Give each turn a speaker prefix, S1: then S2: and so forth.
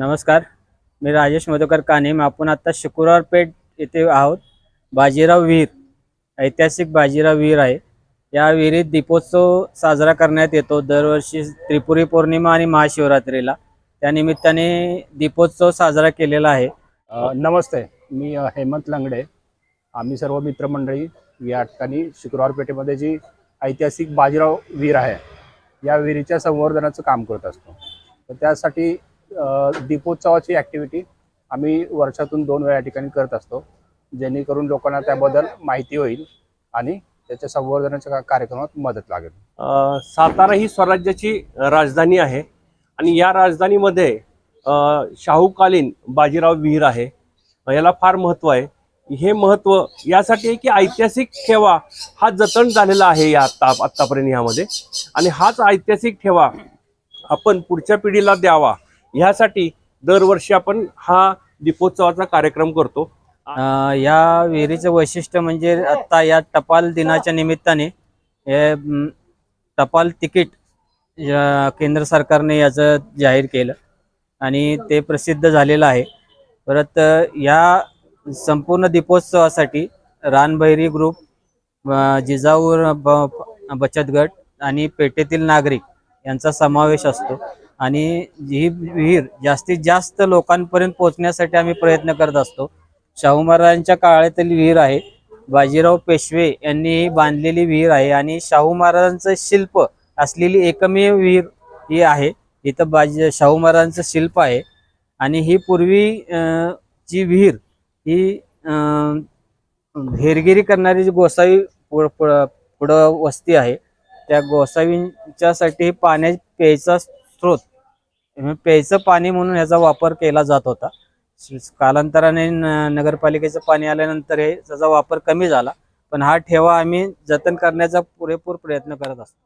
S1: नमस्कार, मी राजेश मधुकर कानेम। आपण आता शुक्रवार पेठ येथे आहोत। बाजीराव विहीर, ऐतिहासिक बाजीराव विहीर आहे। या विहिरीत दीपोत्सव साजरा करण्यात येतो दरवर्षी त्रिपुरी पौर्णिमा आणि महाशिवरात्रीला। त्या निमित्ताने दीपोत्सव साजरा केलेला आहे।
S2: नमस्ते, मी हेमंत लंगडे। आम्ही सर्व मित्रमंडळी या ठिकाणी शुक्रवार पेठेमध्ये जी ऐतिहासिक बाजीराव विहीर आहे या विहिरीच्या संवर्धनाचं काम करत असतो। तर त्यासाठी दीपोत्सवाची ॲक्टिव्हिटी आम्ही वर्षातून 2 वेळा या ठिकाणी करत असतो, जेणेकरून लोकांना त्याबद्दल माहिती होईल आणि त्याच्या संवर्धनाच्या कार्यक्रमात मदत लागेल।
S3: सातारा ही स्वराज्याची राजधानी आहे आणि या राजधानीमध्ये शाहूकालीन बाजीराव विहीर आहे। याला फार महत्त्व आहे। हे महत्त्व यासाठी आहे की ऐतिहासिक ठेवा हा जतन झालेला आहे या आत्तापर्यंत यामध्ये, आणि हाच ऐतिहासिक ठेवा आपण पुढच्या पिढीला द्यावा ह्यासाठी दरवर्षी आपण हा दीपोत्सवाचा कार्यक्रम करतो।
S1: या विहिरीचं वैशिष्ट्य म्हणजे आता या टपाल दिनाच्या निमित्ताने टपाल तिकीट केंद्र सरकारने याचं जाहीर केलं आणि ते प्रसिद्ध झालेलं आहे। परत या संपूर्ण दीपोत्सवासाठी रानबैरी ग्रुप, जिजाऊर बचत गट आणि पेठेतील नागरिक यांचा समावेश असतो। आणि ही विहीर जास्तीत जास्त लोकांपर्यंत पोहोचण्यासाठी आम्ही प्रयत्न करत असतो। शाहू महाराजांच्या काळातील विहीर आहे। बाजीराव पेशवे यांनी बांधलेली विहीर आहे आणि शाहू महाराजांचं शिल्प असलेली एकमेव विहीर ही आहे। इथं शाहू महाराजांचं शिल्प आहे आणि ही पूर्वी जी विहीर ही हेरगिरी करणारी जी गोसावी पुढं वस्ती आहे, त्या गोसावींच्यासाठी प्यायचा स्रोत, प्यायचं पाणी म्हणून याचा वापर केला जात होता। कालांतराने नगरपालिकेचं पाणी आल्यानंतर त्याचा वापर कमी झाला, पण हा ठेवा आम्ही जतन करण्याचा पुरेपूर प्रयत्न करत असतो।